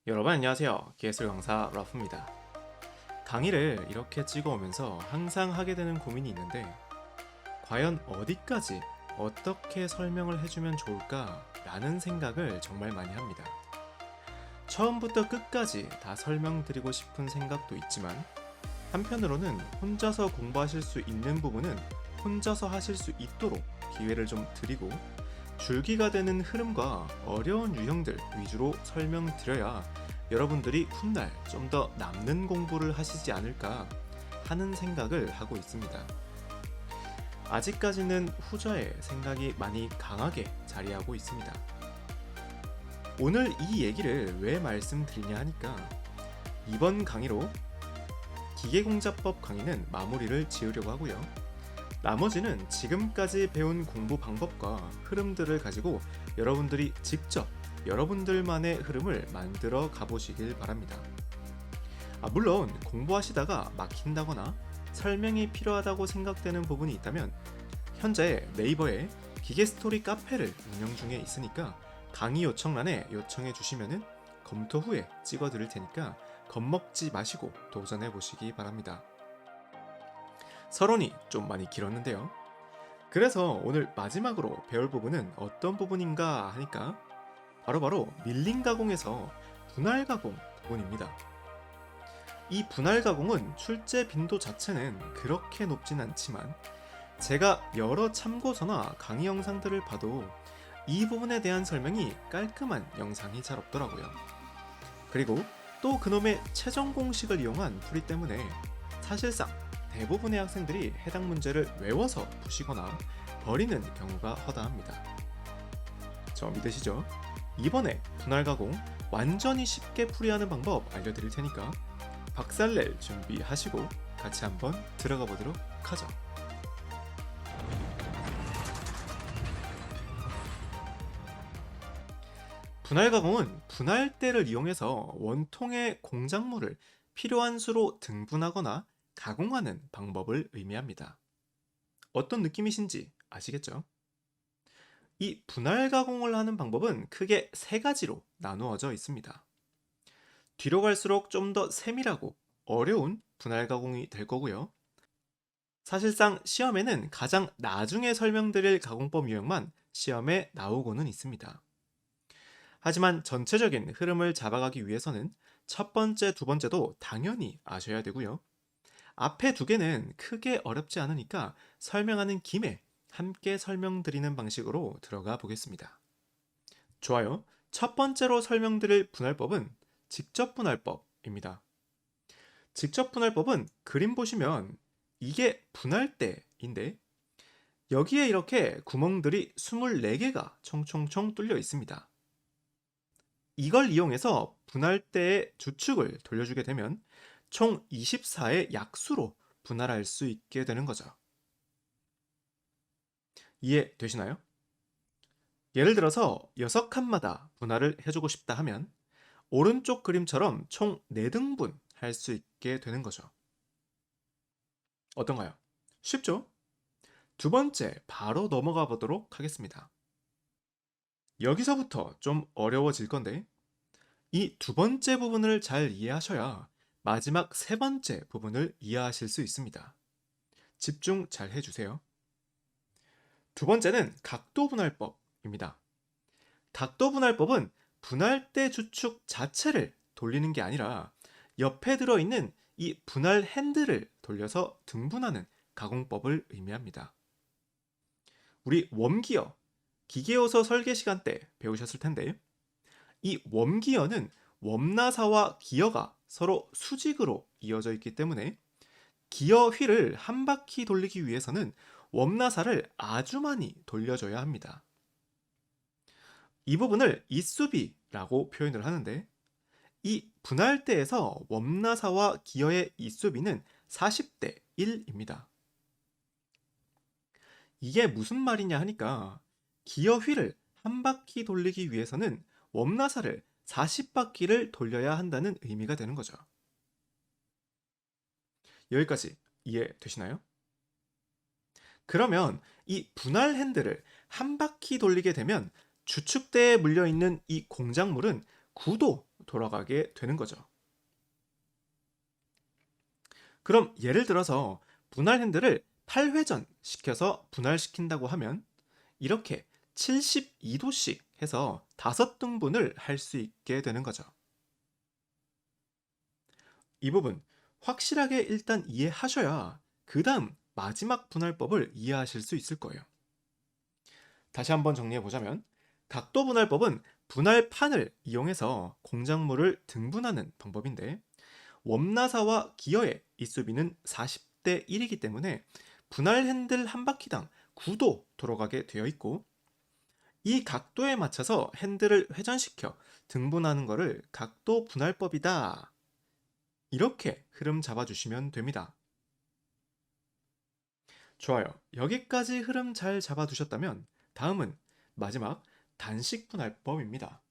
여러분 안녕하세요. 기술 강사 러프입니다. 강의를 이렇게 찍어오면서 항상 하게 되는 고민이 있는데 과연 어디까지 어떻게 설명을 해주면 좋을까 라는 생각을 정말 많이 합니다. 처음부터 끝까지 다 설명드리고 싶은 생각도 있지만 한편으로는 혼자서 공부하실 수 있는 부분은 혼자서 하실 수 있도록 기회를 좀 드리고 줄기가 되는 흐름과 어려운 유형들 위주로 설명드려야 여러분들이 훗날 좀 더 남는 공부를 하시지 않을까 하는 생각을 하고 있습니다. 아직까지는 후자의 생각이 많이 강하게 자리하고 있습니다. 오늘 이 얘기를 왜 말씀드리냐 하니까 이번 강의로 기계공자법 강의는 마무리를 지으려고 하고요. 나머지는 지금까지 배운 공부 방법과 흐름들을 가지고 여러분들이 직접 여러분들만의 흐름을 만들어 가보시길 바랍니다. 물론 공부하시다가 막힌다거나 설명이 필요하다고 생각되는 부분이 있다면 현재 네이버에 기계스토리 카페를 운영 중에 있으니까 강의 요청란에 요청해 주시면 검토 후에 찍어 드릴 테니까 겁먹지 마시고 도전해 보시기 바랍니다. 서론이 좀 많이 길었는데요. 그래서 오늘 마지막으로 배울 부분은 어떤 부분인가 하니까 바로 밀링 가공에서 분할 가공 부분입니다. 이 분할 가공은 출제 빈도 자체는 그렇게 높진 않지만 제가 여러 참고서나 강의 영상들을 봐도 이 부분에 대한 설명이 깔끔한 영상이 잘 없더라고요. 그리고 또 그놈의 최종 공식을 이용한 풀이 때문에 사실상 대부분의 학생들이 해당 문제를 외워서 푸시거나 버리는 경우가 허다합니다. 저 믿으시죠? 이번에 분할 가공 완전히 쉽게 풀이하는 방법 알려드릴 테니까 박살낼 준비하시고 같이 한번 들어가 보도록 하죠. 분할 가공은 분할대를 이용해서 원통의 공작물을 필요한 수로 등분하거나 가공하는 방법을 의미합니다. 어떤 느낌이신지 아시겠죠? 이 분할 가공을 하는 방법은 크게 세 가지로 나누어져 있습니다. 뒤로 갈수록 좀 더 세밀하고 어려운 분할 가공이 될 거고요. 사실상 시험에는 가장 나중에 설명드릴 가공법 유형만 시험에 나오고는 있습니다. 하지만 전체적인 흐름을 잡아가기 위해서는 첫 번째, 두 번째도 당연히 아셔야 되고요. 앞에 두 개는 크게 어렵지 않으니까 설명하는 김에 함께 설명드리는 방식으로 들어가 보겠습니다. 좋아요. 첫 번째로 설명드릴 분할법은 직접분할법입니다. 직접분할법은 그림 보시면 이게 분할대인데 여기에 이렇게 구멍들이 24개가 총총총 뚫려 있습니다. 이걸 이용해서 분할대의 주축을 돌려주게 되면 총 24의 약수로 분할할 수 있게 되는 거죠. 이해되시나요? 예를 들어서 6칸마다 분할을 해주고 싶다 하면 오른쪽 그림처럼 총 4등분 할 수 있게 되는 거죠. 어떤가요? 쉽죠? 두 번째 바로 넘어가 보도록 하겠습니다. 여기서부터 좀 어려워질 건데 이 두 번째 부분을 잘 이해하셔야 마지막 세 번째 부분을 이해하실 수 있습니다. 집중 잘 해주세요. 두 번째는 각도분할법입니다. 각도분할법은 분할대 주축 자체를 돌리는 게 아니라 옆에 들어있는 이 분할 핸들을 돌려서 등분하는 가공법을 의미합니다. 우리 웜기어, 기계요소 설계 시간 때 배우셨을 텐데 이 웜기어는 웜나사와 기어가 서로 수직으로 이어져 있기 때문에 기어 휠을 한 바퀴 돌리기 위해서는 웜나사를 아주 많이 돌려줘야 합니다. 이 부분을 이수비라고 표현을 하는데 이 분할대에서 웜나사와 기어의 이수비는 40대 1입니다. 이게 무슨 말이냐 하니까 기어 휠을 한 바퀴 돌리기 위해서는 웜나사를 40바퀴를 돌려야 한다는 의미가 되는 거죠. 여기까지 이해되시나요? 그러면 이 분할 핸들을 한 바퀴 돌리게 되면 주축대에 물려있는 이 공작물은 구도 돌아가게 되는 거죠. 그럼 예를 들어서 분할 핸들을 8회전 시켜서 분할시킨다고 하면 이렇게 72도씩 해서 5등분을 할 수 있게 되는 거죠. 이 부분 확실하게 일단 이해하셔야 그 다음 마지막 분할법을 이해하실 수 있을 거예요. 다시 한번 정리해 보자면 각도 분할법은 분할판을 이용해서 공작물을 등분하는 방법인데 원나사와 기어의 이수비는 40대 1이기 때문에 분할 핸들 한 바퀴당 9도 돌아가게 되어 있고 이 각도에 맞춰서 핸들을 회전시켜 등분하는 것을 각도 분할법이다. 이렇게 흐름 잡아주시면 됩니다. 좋아요. 여기까지 흐름 잘 잡아두셨다면 다음은 마지막 단식 분할법입니다.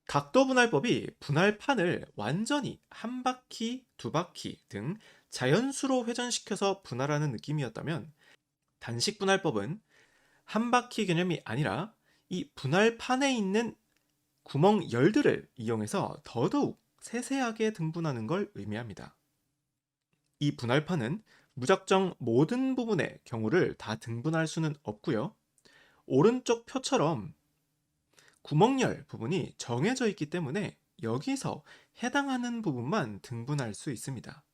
각도 분할법이 분할판을 완전히 한 바퀴, 두 바퀴 등 자연수로 회전시켜서 분할하는 느낌이었다면 단식 분할법은 한 바퀴 개념이 아니라 이 분할판에 있는 구멍 열들을 이용해서 더더욱 세세하게 등분하는 걸 의미합니다. 이 분할판은 무작정 모든 부분의 경우를 다 등분할 수는 없고요. 오른쪽 표처럼 구멍열 부분이 정해져 있기 때문에 여기서 해당하는 부분만 등분할 수 있습니다.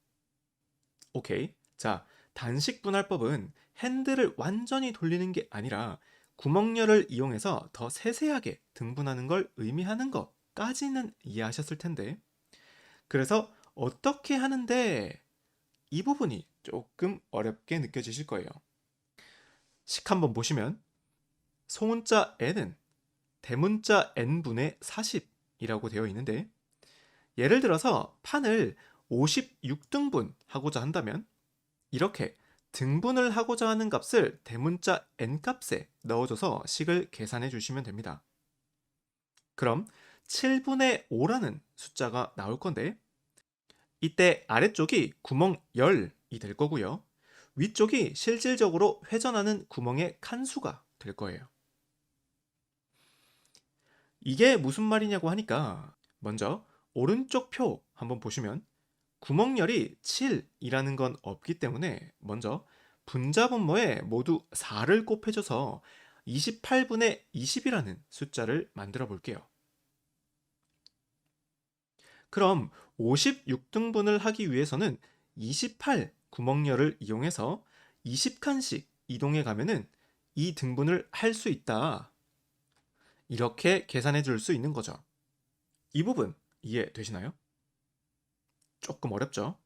오케이. 자, 단식 분할법은 핸들을 완전히 돌리는 게 아니라 구멍열을 이용해서 더 세세하게 등분하는 걸 의미하는 것까지는 이해하셨을 텐데 그래서 어떻게 하는데 이 부분이 조금 어렵게 느껴지실 거예요. 식 한번 보시면 소문자 n은 대문자 n분의 40이라고 되어 있는데 예를 들어서 판을 56등분 하고자 한다면 이렇게 등분을 하고자 하는 값을 대문자 n값에 넣어줘서 식을 계산해 주시면 됩니다. 그럼 7분의 5라는 숫자가 나올 건데 이때 아래쪽이 구멍 열이 될 거고요. 위쪽이 실질적으로 회전하는 구멍의 칸수가 될 거예요. 이게 무슨 말이냐고 하니까 먼저 오른쪽 표 한번 보시면 구멍열이 7이라는 건 없기 때문에 먼저 분자분모에 모두 4를 곱해줘서 28분의 20이라는 숫자를 만들어 볼게요. 그럼 56등분을 하기 위해서는 28 구멍열을 이용해서 20칸씩 이동해 가면은 이 등분을 할 수 있다. 이렇게 계산해 줄 수 있는 거죠. 이 부분 이해되시나요? 조금 어렵죠?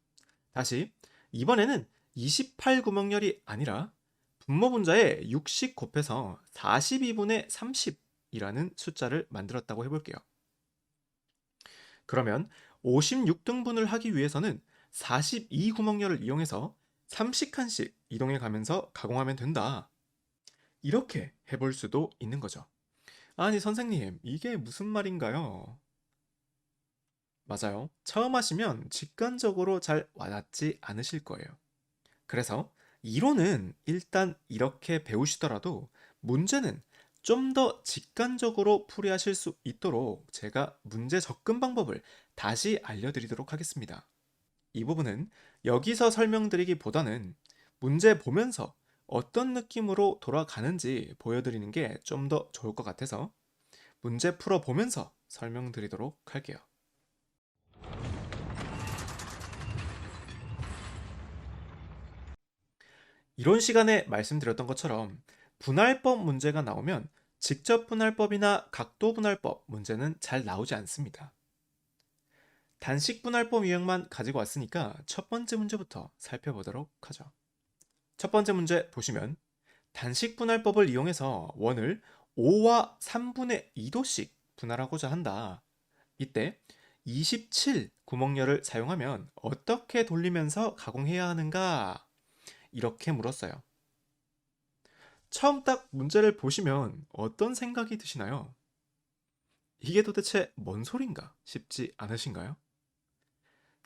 다시 이번에는 28 구멍열이 아니라 분모 분자에 6씩 곱해서 42분의 30이라는 숫자를 만들었다고 해볼게요. 그러면 56등분을 하기 위해서는 42 구멍열을 이용해서 30칸씩 이동해 가면서 가공하면 된다. 이렇게 해볼 수도 있는 거죠. 아니 선생님 이게 무슨 말인가요? 맞아요. 처음 하시면 직관적으로 잘 와닿지 않으실 거예요. 그래서 이론은 일단 이렇게 배우시더라도 문제는 좀 더 직관적으로 풀이하실 수 있도록 제가 문제 접근 방법을 다시 알려드리도록 하겠습니다. 이 부분은 여기서 설명드리기보다는 문제 보면서 어떤 느낌으로 돌아가는지 보여드리는 게 좀 더 좋을 것 같아서 문제 풀어보면서 설명드리도록 할게요. 이론 시간에 말씀드렸던 것처럼 분할법 문제가 나오면 직접 분할법이나 각도 분할법 문제는 잘 나오지 않습니다. 단식 분할법 유형만 가지고 왔으니까 첫 번째 문제부터 살펴보도록 하죠. 첫 번째 문제 보시면 단식 분할법을 이용해서 원을 5와 3분의 2도씩 분할하고자 한다. 이때 27 구멍열을 사용하면 어떻게 돌리면서 가공해야 하는가? 이렇게 물었어요. 처음 딱 문제를 보시면 어떤 생각이 드시나요? 이게 도대체 뭔 소린가 싶지 않으신가요?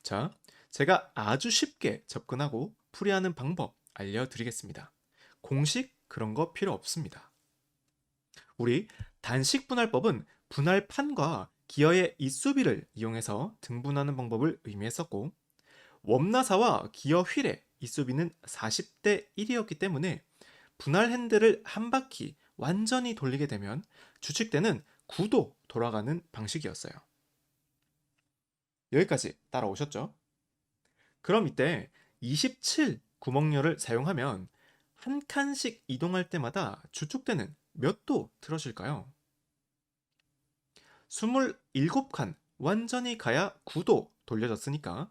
자, 제가 아주 쉽게 접근하고 풀이하는 방법 알려드리겠습니다. 공식 그런 거 필요 없습니다. 우리 단식 분할법은 분할판과 기어의 이수비를 이용해서 등분하는 방법을 의미했었고, 웜나사와 기어 휠의 이수비는 40대 1이었기 때문에 분할 핸들을 한 바퀴 완전히 돌리게 되면 주측대는 9도 돌아가는 방식이었어요. 여기까지 따라오셨죠? 그럼 이때 27 구멍열을 사용하면 한 칸씩 이동할 때마다 주축대는 몇 도 틀어질까요? 27칸 완전히 가야 9도 돌려졌으니까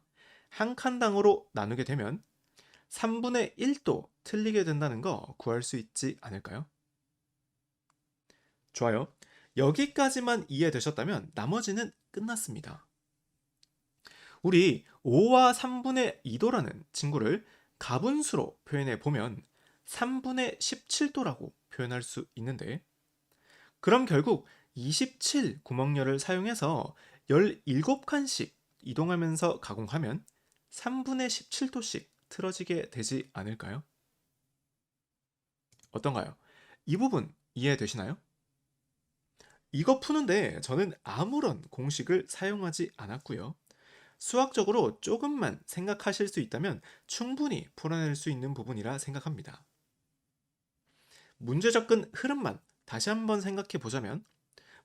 한 칸당으로 나누게 되면 3분의 1도 틀리게 된다는 거 구할 수 있지 않을까요? 좋아요. 여기까지만 이해되셨다면 나머지는 끝났습니다. 우리 5와 3분의 2도라는 친구를 가분수로 표현해 보면 3분의 17도라고 표현할 수 있는데, 그럼 결국 27 구멍열을 사용해서 17칸씩 이동하면서 가공하면 3분의 17도씩 틀어지게 되지 않을까요? 어떤가요? 이 부분 이해되시나요? 이거 푸는데 저는 아무런 공식을 사용하지 않았고요. 수학적으로 조금만 생각하실 수 있다면 충분히 풀어낼 수 있는 부분이라 생각합니다. 문제 접근 흐름만 다시 한번 생각해 보자면,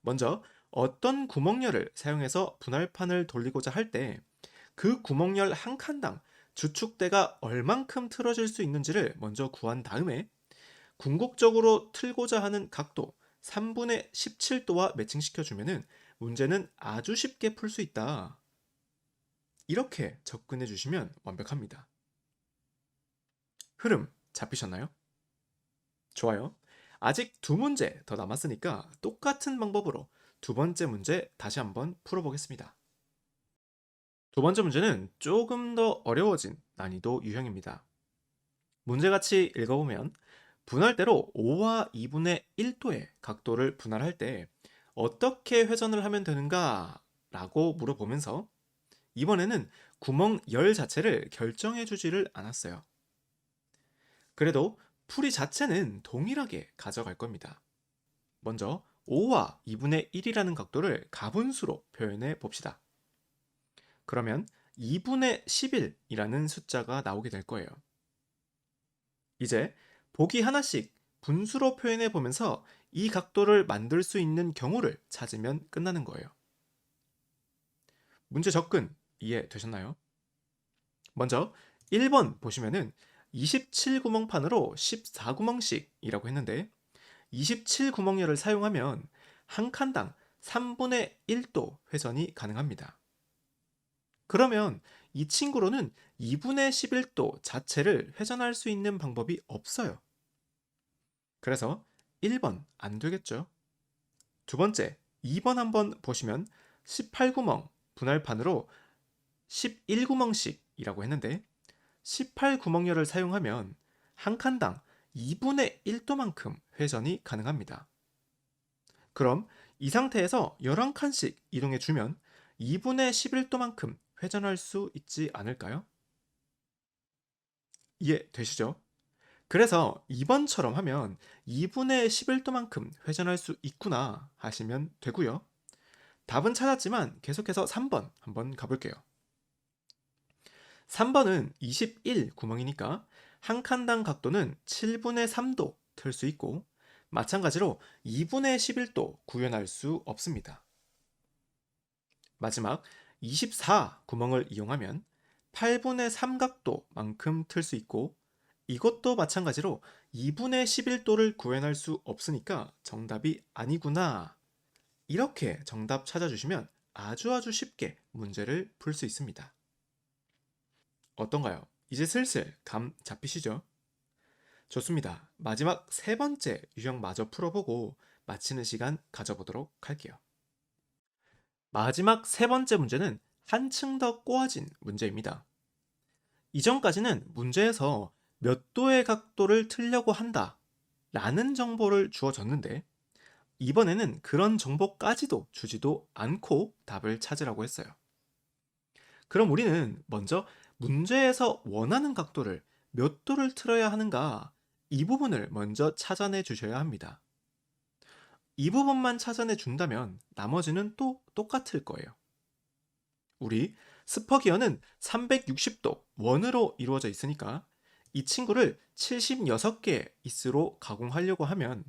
먼저 어떤 구멍열을 사용해서 분할판을 돌리고자 할 때 그 구멍열 한 칸당 주축대가 얼만큼 틀어질 수 있는지를 먼저 구한 다음에 궁극적으로 틀고자 하는 각도 3분의 17도와 매칭시켜 주면은 문제는 아주 쉽게 풀 수 있다. 이렇게 접근해 주시면 완벽합니다. 흐름 잡히셨나요? 좋아요. 아직 두 문제 더 남았으니까 똑같은 방법으로 두 번째 문제 다시 한번 풀어보겠습니다. 두 번째 문제는 조금 더 어려워진 난이도 유형입니다. 문제같이 읽어보면 분할대로 5와 2분의 1도의 각도를 분할할 때 어떻게 회전을 하면 되는가? 라고 물어보면서 이번에는 구멍 열 자체를 결정해 주지를 않았어요. 그래도 풀이 자체는 동일하게 가져갈 겁니다. 먼저 5와 2분의 1이라는 각도를 가분수로 표현해 봅시다. 그러면 2분의 11이라는 숫자가 나오게 될 거예요. 이제 보기 하나씩 분수로 표현해 보면서 이 각도를 만들 수 있는 경우를 찾으면 끝나는 거예요. 문제 접근 이해되셨나요? 먼저 1번 보시면은 27구멍판으로 14구멍씩이라고 했는데 27구멍열을 사용하면 한 칸당 3분의 1도 회전이 가능합니다. 그러면 이 친구로는 2분의 11도 자체를 회전할 수 있는 방법이 없어요. 그래서 1번 안 되겠죠? 두 번째, 2번 한번 보시면 18구멍 분할판으로 11구멍씩이라고 했는데 18구멍열을 사용하면 한 칸당 2분의 1도만큼 회전이 가능합니다. 그럼 이 상태에서 11칸씩 이동해 주면 2분의 11도만큼 회전할 수 있지 않을까요? 이해되시죠? 그래서 2번처럼 하면 2분의 11도만큼 회전할 수 있구나 하시면 되고요. 답은 찾았지만 계속해서 3번 한번 가볼게요. 3번은 21 구멍이니까 한 칸당 각도는 7분의 3도 틀 수 있고 마찬가지로 2분의 11도 구현할 수 없습니다. 마지막 24 구멍을 이용하면 8분의 3각도만큼 틀 수 있고 이것도 마찬가지로 2분의 11도를 구현할 수 없으니까 정답이 아니구나. 이렇게 정답 찾아주시면 아주 쉽게 문제를 풀 수 있습니다. 어떤가요? 이제 슬슬 감 잡히시죠? 좋습니다. 마지막 세 번째 유형 마저 풀어보고 마치는 시간 가져보도록 할게요. 마지막 세 번째 문제는 한층 더 꼬아진 문제입니다. 이전까지는 문제에서 몇 도의 각도를 틀려고 한다 라는 정보를 주어졌는데 이번에는 그런 정보까지도 주지도 않고 답을 찾으라고 했어요. 그럼 우리는 먼저 문제에서 원하는 각도를 몇 도를 틀어야 하는가 이 부분을 먼저 찾아내 주셔야 합니다. 이 부분만 찾아내 준다면 나머지는 또 똑같을 거예요. 우리 스퍼기어는 360도 원으로 이루어져 있으니까 이 친구를 76개 이스로 가공하려고 하면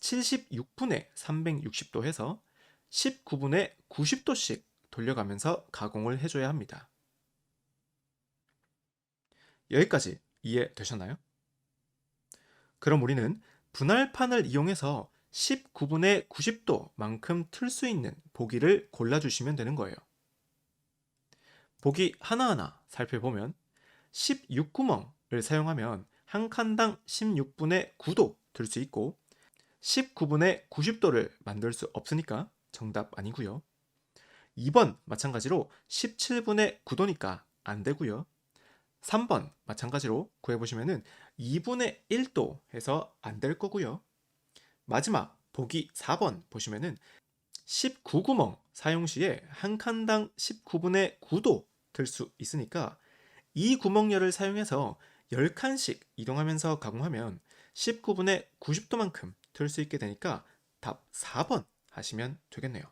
76분의 360도 해서 19분의 90도씩 돌려가면서 가공을 해줘야 합니다. 여기까지 이해되셨나요? 그럼 우리는 분할판을 이용해서 19분의 90도만큼 틀 수 있는 보기를 골라주시면 되는 거예요. 보기 하나하나 살펴보면 16구멍을 사용하면 한 칸당 16분의 9도 틀 수 있고 19분의 90도를 만들 수 없으니까 정답 아니고요. 2번 마찬가지로 17분의 9도니까 안 되고요. 3번 마찬가지로 구해보시면은 2분의 1도 해서 안 될 거고요. 마지막 보기 4번 보시면은 19구멍 사용 시에 한 칸당 19분의 9도 틀 수 있으니까 이 구멍열을 사용해서 10칸씩 이동하면서 가공하면 19분의 90도만큼 틀 수 있게 되니까 답 4번 하시면 되겠네요.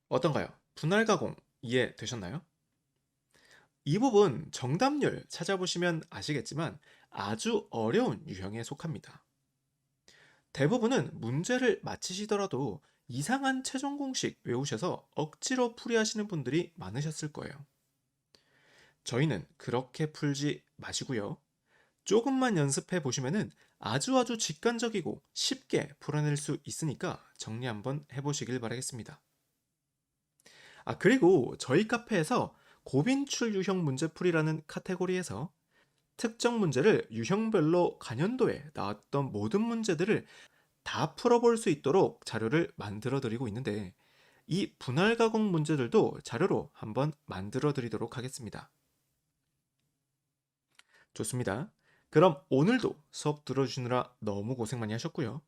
어떤가요? 분할 가공 이해되셨나요? 이 부분 정답률 찾아보시면 아시겠지만 아주 어려운 유형에 속합니다. 대부분은 문제를 맞히시더라도 이상한 최종 공식 외우셔서 억지로 풀이하시는 분들이 많으셨을 거예요. 저희는 그렇게 풀지 마시고요. 조금만 연습해 보시면은 아주 직관적이고 쉽게 풀어낼 수 있으니까 정리 한번 해보시길 바라겠습니다. 그리고 저희 카페에서 고빈출 유형 문제풀이라는 카테고리에서 특정 문제를 유형별로 간연도에 나왔던 모든 문제들을 다 풀어볼 수 있도록 자료를 만들어 드리고 있는데 이 분할 가공 문제들도 자료로 한번 만들어 드리도록 하겠습니다. 좋습니다. 그럼 오늘도 수업 들어주시느라 너무 고생 많이 하셨고요.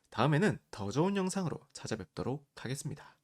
다음에는 더 좋은 영상으로 찾아뵙도록 하겠습니다.